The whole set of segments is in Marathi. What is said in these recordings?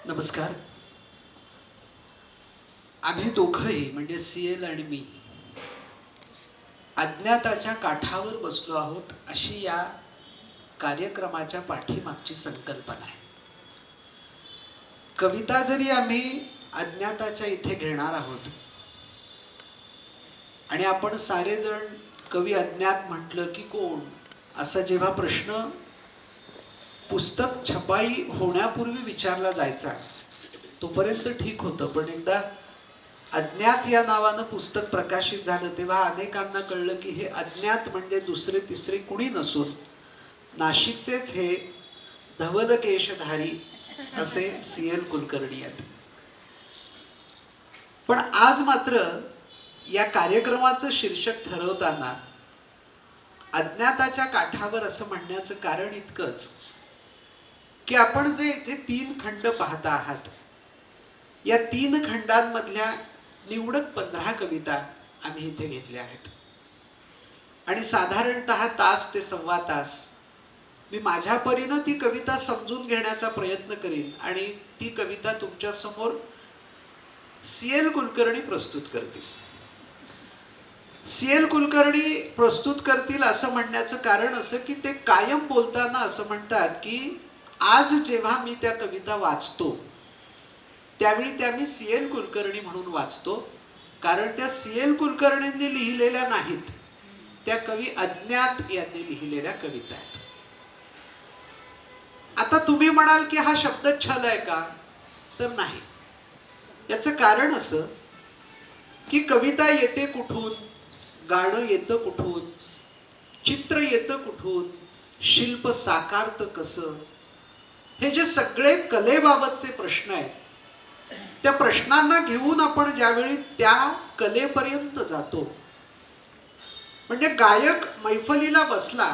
नमस्कार. आम्ही दोघंही म्हणजे सीएल आणि मी अज्ञाताच्या काठावर बसलो आहोत अशी या कार्यक्रमाच्या पाठीमागची संकल्पना आहे. कविता जरी आम्ही अज्ञाताच्या इथे घेणार आहोत आणि आपण सारेजण कवी अज्ञात म्हटलं की कोण असा जेव्हा प्रश्न पुस्तक छपाई होण्यापूर्वी विचारला जायचा तोपर्यंत ठीक होतं, पण एकदा अज्ञात या नावानं पुस्तक प्रकाशित झालं तेव्हा अनेकांना कळलं की हे अज्ञात म्हणजे दुसरे तिसरे कुणी नसून नाशिकचेच हे धवल केशधारी असे सीएल कुलकर्णी आहेत. पण आज मात्र या कार्यक्रमाचं शीर्षक ठरवताना अज्ञाताच्या काठावर असं म्हणण्याचं कारण इतकंच की आपण जे इथे 3 खंड पाहता आहात या 3 खंडांमधल्या निवडक 15 कविता आम्ही इथे घेतल्या आहेत आणि साधारणतः तास ते सव्वा तास मी माझ्या परीनं ती कविता समजून घेण्याचा प्रयत्न करीन आणि ती कविता तुमच्या समोर सीएल कुलकर्णी प्रस्तुत करतील. सीएल कुलकर्णी प्रस्तुत करतील असं म्हणण्याचं कारण असं की ते कायम बोलताना असं म्हणतात की आज जेव्हा मी त्या कविता वाचतो त्यावेळी त्या मी सीएल कुलकर्णी म्हणून वाचतो, कारण त्या सीएल कुलकर्णींनी लिहिलेल्या नाहीत, त्या कवी अज्ञात यांनी लिहिलेल्या कविता आहेत. आता तुम्ही म्हणाल की हा शब्द छल आहे का, तर नाही. याचं कारण असं की कविता येते कुठून, गाणं येतं कुठून, चित्र येतं कुठून, शिल्प साकारतं कसं, हे जे सगळे कलेबाबतचे प्रश्न आहेत त्या प्रश्नांना घेऊन आपण ज्यावेळी त्या कलेपर्यंत जातो, म्हणजे गायक मैफलीला बसला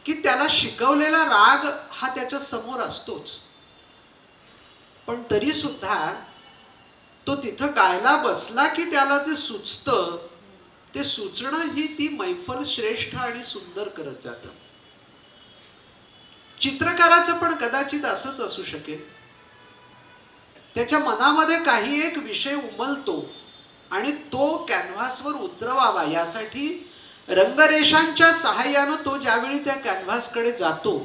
की त्याला शिकवलेला राग हा त्याच्या समोर असतोच, पण तरी सुद्धा तो तिथं गायला बसला की त्याला जे सुचतं ते सुचणं ही ती मैफल श्रेष्ठ आणि सुंदर करत जातं. चित्रकाराचं पण कदाचित असंच असू शकेल. त्याच्या मनामध्ये काही एक विषय उमलतो आणि तो कॅनव्हासवर उतरवावा यासाठी रंगरेषांच्या सहाय्यानं तो ज्यावेळी त्या कॅनव्हासकडे जातो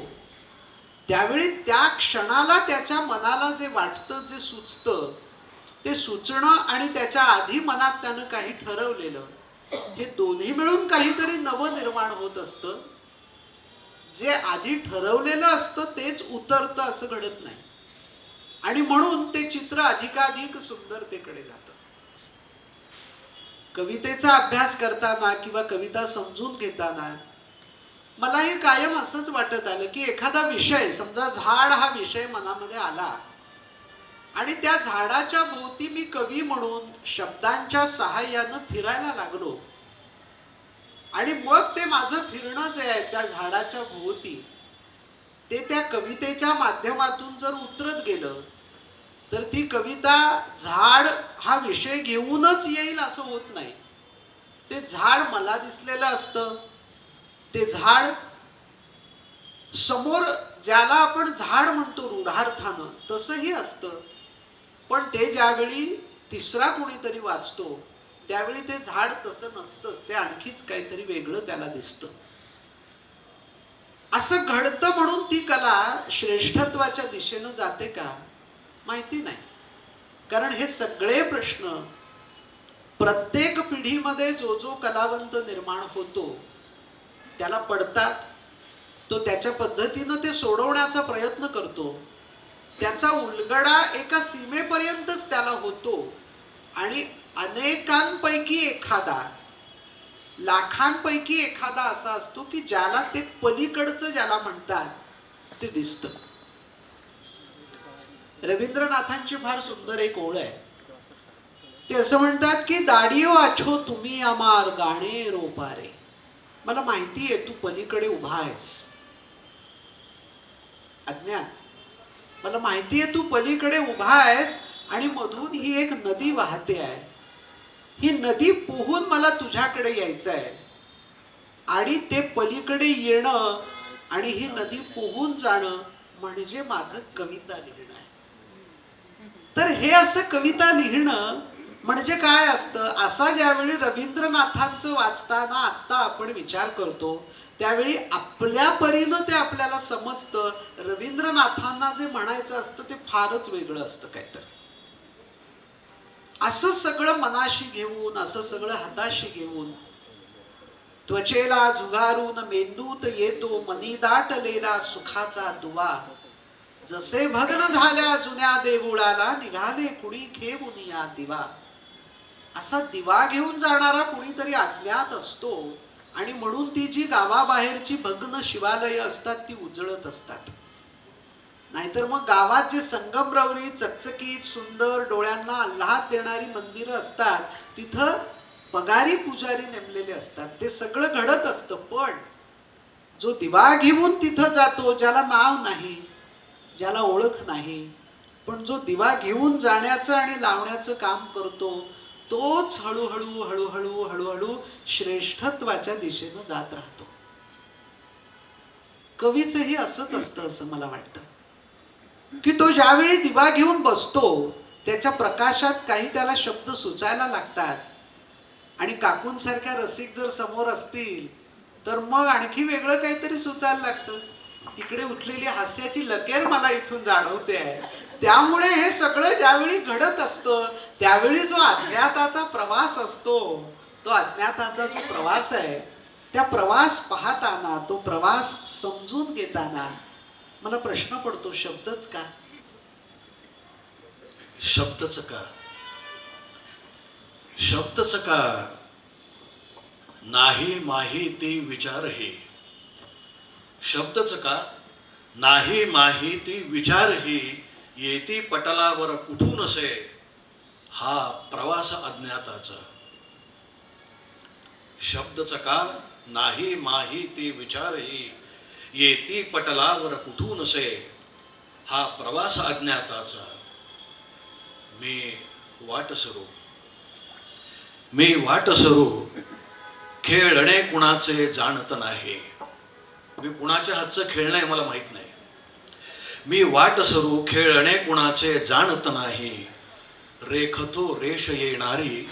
त्यावेळी त्या क्षणाला त्याच्या मनाला जे वाटतं, जे सुचतं ते सुचणं आणि त्याच्या आधी मनात त्यानं काही ठरवलेलं हे दोन्ही मिळून काहीतरी नवं निर्माण होत असतं. जे आधी ठरवलेलं असतं तेच उतरतं असं घडत नाही आणि म्हणून ते चित्र अधिकाधिक सुंदरतेकडे जातं. कवितेचा अभ्यास करताना किंवा कविता समजून घेताना मला हे कायम असंच वाटत आलं की एखादा विषय, समजा झाड हा विषय मनामध्ये आला आणि त्या झाडाच्या भोवती मी कवी म्हणून शब्दांच्या सहाय्यानं फिरायला लागलो आणि मग ते माझं फिरणं जे आहे त्या झाडाच्या भोवती ते त्या कवितेच्या माध्यमातून जर उतरत गेलं तर ती कविता झाड हा विषय घेऊनच येईल असं होत नाही. ते झाड मला दिसलेलं असतं, ते झाड समोर ज्याला आपण झाड म्हणतो रूढार्थानं तसंही असतं, पण ते ज्यावेळी तिसरा कोणीतरी वाचतो त्यावेळी ते झाड तसं नसतंच, ते आणखीच काहीतरी वेगळं त्याला दिसतं. असं घडतं म्हणून ती कला श्रेष्ठत्वाच्या दिशेनं जाते का माहिती नाही, कारण हे सगळे प्रश्न प्रत्येक पिढीमध्ये जो जो कलावंत निर्माण होतो त्याला पडतात. तो त्याच्या पद्धतीनं ते सोडवण्याचा प्रयत्न करतो, त्याचा उलगडा एका सीमेपर्यंतच त्याला होतो आणि अनेकांपैकी एखादा, लाखांपैकी एखादा असा असतो की ज्याला ते पलीकडचं ज्याला म्हणतात ते दिसतं. रवींद्रनाथांची फार सुंदर एक ओळ आहे. ते असं म्हणतात की दाडियो आछो तुम्ही अमार गाणे रोपारे. मला माहितीये तू पलीकडे उभा आहेस अज्ञात, मला माहितीये तू पलीकडे उभा आहेस आणि मधून ही एक नदी वाहते आहे. ही नदी पोहून मला तुझ्याकडे यायचं आहे आणि ते पलीकडे येणं आणि ही नदी पोहून जाणं म्हणजे माझं कविता लिहिणं आहे. तर हे असं कविता लिहिणं म्हणजे काय असतं, असा ज्यावेळी रवींद्रनाथांचं वाचताना आत्ता आपण विचार करतो त्यावेळी आपल्या परीनं ते आपल्याला समजतं. रवींद्रनाथांना जे म्हणायचं असतं ते फारच वेगळं असतं काहीतरी. असं सगळं मनाशी घेऊन, असं सगळं हाताशी घेऊन, त्वचेला झुगारून मेंदूत येतो मनी दाटलेला सुखाचा दुवा, जसे भग्न झाल्या जुन्या देऊळाला निघाले कुणी घेऊन या दिवा. असा दिवा घेऊन जाणारा कुणीतरी अज्ञात असतो आणि म्हणून ती जी गावाबाहेरची भग्न शिवालय असतात ती उजळत असतात. नाहीतर मग गावात जे संगमरवरी चकचकीत सुंदर डोळ्यांना आल्हाद देणारी मंदिरं असतात तिथं पगारी पुजारी नेमलेले असतात. ते सगळं घडत असतं. पण जो दिवा घेऊन तिथं जातो, ज्याला नाव नाही, ज्याला ओळख नाही, पण जो दिवा घेऊन जाण्याचं आणि लावण्याचं काम करतो, तोच हळूहळू हळूहळू हळूहळू श्रेष्ठत्वाच्या दिशेनं जात राहतो. कवीचंही असंच असतं असं मला वाटतं, की तो ज्यावेळी दिवा घेऊन बसतो त्याच्या प्रकाशात काही त्याला शब्द सुचायला लागतात आणि काकूंसारख्या रसिक जर समोर असतील तर मग आणखी वेगळं काहीतरी सुचायला लागतं. तिकडे उठलेली हास्याची लकेर मला इथून जाणवते आहे. त्यामुळे हे सगळं ज्यावेळी घडत असतं त्यावेळी जो अज्ञाताचा प्रवास असतो, तो अज्ञाताचा जो प्रवास आहे, त्या प्रवास पाहताना, तो प्रवास समजून घेताना मला प्रश्न पडतो, शब्दच का? शब्दच का? शब्दच का? नाही माहिती विचार हे. शब्दच का? नाही माहिती विचार ही येती पटलावर कुठून असे, हा प्रवास अज्ञाताचा. शब्दच का? नाही माहिती विचार ही येती पटलावर कुठून असे, हा प्रवास अज्ञाताचा. मी वाट सरू, मी वाट सरू, खेळणे कुणाचे जाणत नाही. मी कुणाच्या हातचं खेळणं आहे मला माहित नाही. मी वाट सरू, खेळणे कुणाचे जाणत नाही. रेखतो रेष येणारी,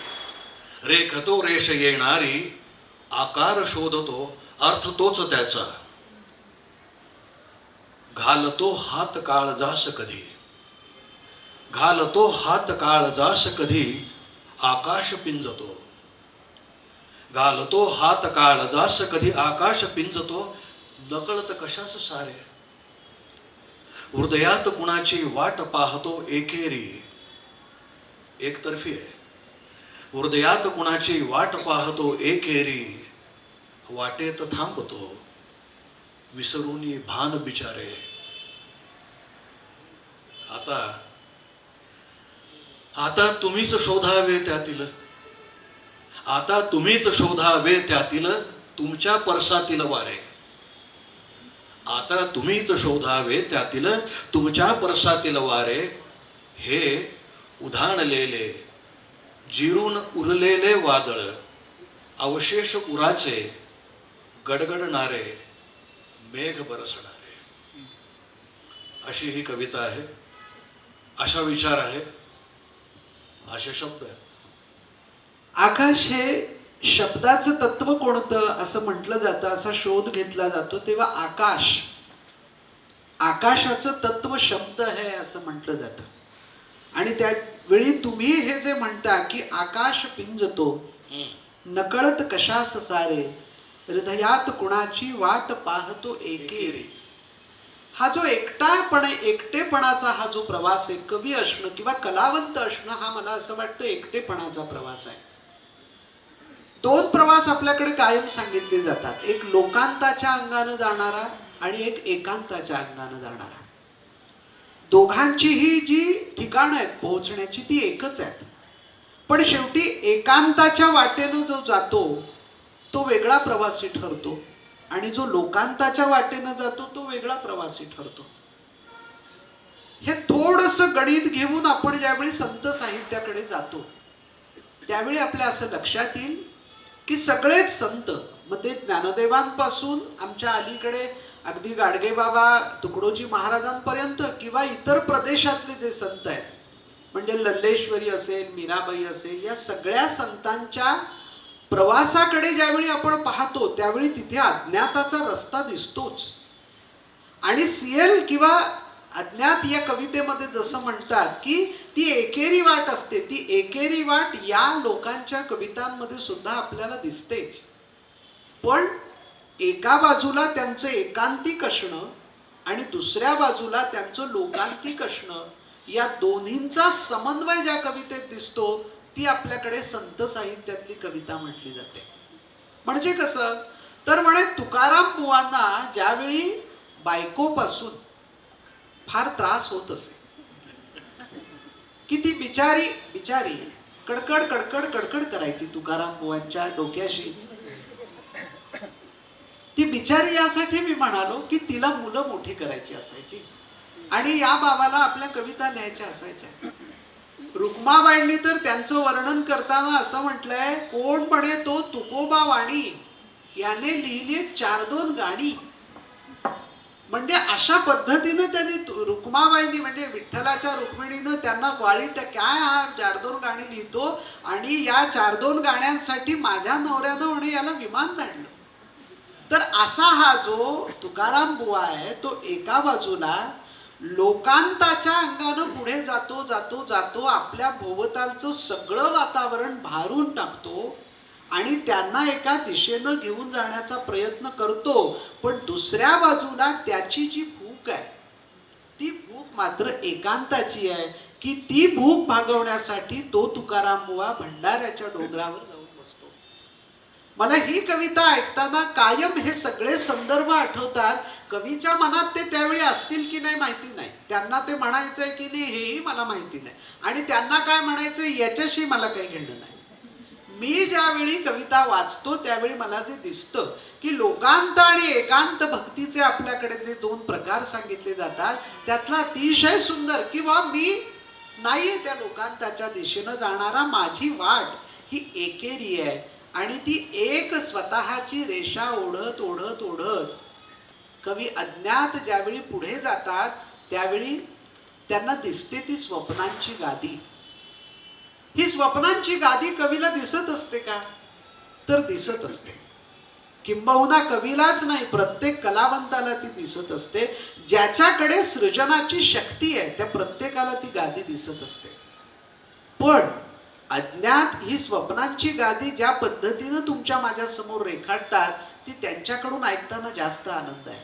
रेखतो रेष येणारी, आकार शोधतो अर्थ तोच त्याचा. घालतो हात काळजास कधी, घालतो हात काळजास कधी, आकाश पिंजतो. घालतो हात काळजास कधी, आकाश पिंजतो. नकळत कशास सारे, हृदयात कुणाची वाट पाहतो एकेरी. एकतर्फी आहे. हृदयात कुणाची वाट पाहतो एकेरी, वाटेत थांबतो विसरूनी भान बिचारे. आता तुम्हीच शोधावे त्यातील, आता तुम्हीच शोधावे त्यातील तुमच्या परसातील वारे. आता तुम्हीच शोधावे त्यातील तुमच्या परसातील वारे. हे उधाणलेले जिरून उरलेले वादळ, अवशेष उराचे गडगडणारे मेघ बरसणारे. अशी ही कविता आहे, अशा विचार आहे, असे शब्द आहेत. आकाश हे शब्दाचं तत्व कोणतं असं म्हटलं जातं, असा शोध घेतला जातो. तेव्हा आकाश, आकाशाचं तत्व शब्द आहे असं म्हटलं जातं. आणि त्यावेळी तुम्ही हे जे म्हणता की आकाश पिंजतो, नकळत कशास सारे, हृदयात कुणाची वाट पाहतो एकेरी. हा जो एकटेपणाचा हा जो प्रवास आहे, कवी असणं किंवा कलावंत असणं, हा मला असं वाटतं एकटेपणाचा प्रवास आहे. दोन प्रवास आपल्याकडे कायम सांगितले जातात, एक लोकांताच्या अंगानं जाणारा आणि एक एकांताच्या अंगानं जाणारा. दोघांचीही जी ठिकाणं आहेत पोहोचण्याची ती एकच आहेत, पण शेवटी एकांताच्या वाटेनं जो जातो तो वेगळा प्रवासी ठरतो आणि जो लोकांताच्या वाटेनं जातो तो वेगळा प्रवासी ठरतो. हे थोडंसं गणित घेऊन आपण ज्यावेळी संत साहित्याकडे जातो त्यावेळी आपल्या असं लक्षात येईल की सगळेच संत, मग ते ज्ञानदेवांपासून आमच्या अलीकडे अगदी गाडगेबाबा तुकडोजी महाराजांपर्यंत किंवा इतर प्रदेशातले जे संत आहेत, म्हणजे लल्लेश्वरी असेल, मीराबाई असेल, या सगळ्या संतांच्या प्रवासाकडे ज्यावेळी आपण पाहतो त्यावेळी तिथे अज्ञाताचा रस्ता दिसतोच. आणि सीएल किंवा अज्ञात या कवितेमध्ये जसं म्हणतात की ती एकेरी वाट असते, ती एकेरी वाट या लोकांच्या कवितांमध्ये सुद्धा आपल्याला दिसतेच. पण एका बाजूला त्यांचं एकांतिक असणं आणि दुसऱ्या बाजूला त्यांचं लोकांतिक असणं, या दोन्हींचा समन्वय ज्या कवितेत दिसतो ती आपल्याकडे संत साहित्यातली कविता म्हटली जाते. म्हणजे कसं तर म्हणे तुकाराम बुवांना ज्यावेळी बायकोपासून फार त्रास होत असे की ती बिचारी बिचारी कडकड कडकड कडकड करायची तुकाराम बुवांच्या डोक्याशी. ती बिचारी यासाठी मी म्हणालो की तिला मुलं मोठी करायची असायची आणि या बाबाला आपल्या कविता लिहायच्या असायच्या. रुक्माबाईंनी तर त्यांचं वर्णन करताना असं म्हटलंय, कोण म्हणे तो तुकोबा वाणी याने लिहिली 4-2 गाणी. म्हणजे अशा पद्धतीनं त्यांनी रुक्माबाईंनी म्हणजे विठ्ठलाच्या रुक्मिणीनं त्यांना क्वालिटी काय हा 4-2 गाणी लिहितो आणि या 4-2 गाण्यांसाठी माझ्या नवऱ्यानं म्हणे याला विमान धाडलं. तर असा हा जो तुकाराम बुवा आहे तो एका बाजूला लोकांताच्या अंगानं पुढे जातो जातो जातो, आपल्या भोवतालचं सगळं वातावरण भारून टाकतो आणि त्यांना एका दिशेनं घेऊन जाण्याचा प्रयत्न करतो. पण दुसऱ्या बाजूला त्याची जी भूक आहे ती भूक मात्र एकांताची आहे की ती भूक भागवण्यासाठी तो तुकाराम बुवा भंडाऱ्याच्या डोंगरावर जाऊन बसतो. मला ही कविता ऐकताना कायम हे सगळे संदर्भ आठवतात. कवीच्या मनात ते त्यावेळी असतील की नाही माहिती नाही, त्यांना ते म्हणायचंय की नाही हेही मला माहिती नाही आणि त्यांना काय म्हणायचंय याच्याशी मला काही घेणं नाही. मी ज्यावेळी कविता वाचतो त्यावेळी मला जे दिसतं की लोकांत आणि एकांत भक्तीचे आपल्याकडे जे 2 प्रकार सांगितले जातात त्यातला अतिशय सुंदर किंवा मी नाहीये त्या लोकांताच्या दिशेनं जाणारा, माझी वाट ही एकेरी आहे आणि ती एक स्वतःची रेषा ओढत ओढत ओढत कवी अज्ञात ज्यावेळी पुढे जातात त्यावेळी त्यांना दिसते ती स्वप्नांची गादी. ही स्वप्नांची गादी कवीला दिसत असते का तर दिसत असते. किंबहुना कवीलाच नाही प्रत्येक कलावंताला ती दिसत असते. ज्याच्याकडे सृजनाची शक्ती आहे त्या प्रत्येकाला ती गादी दिसत असते. पण अज्ञात ही स्वप्नांची गादी ज्या पद्धतीनं तुमच्या माझ्या समोर रेखाटतात ती त्यांच्याकडून ऐकताना जास्त आनंद आहे.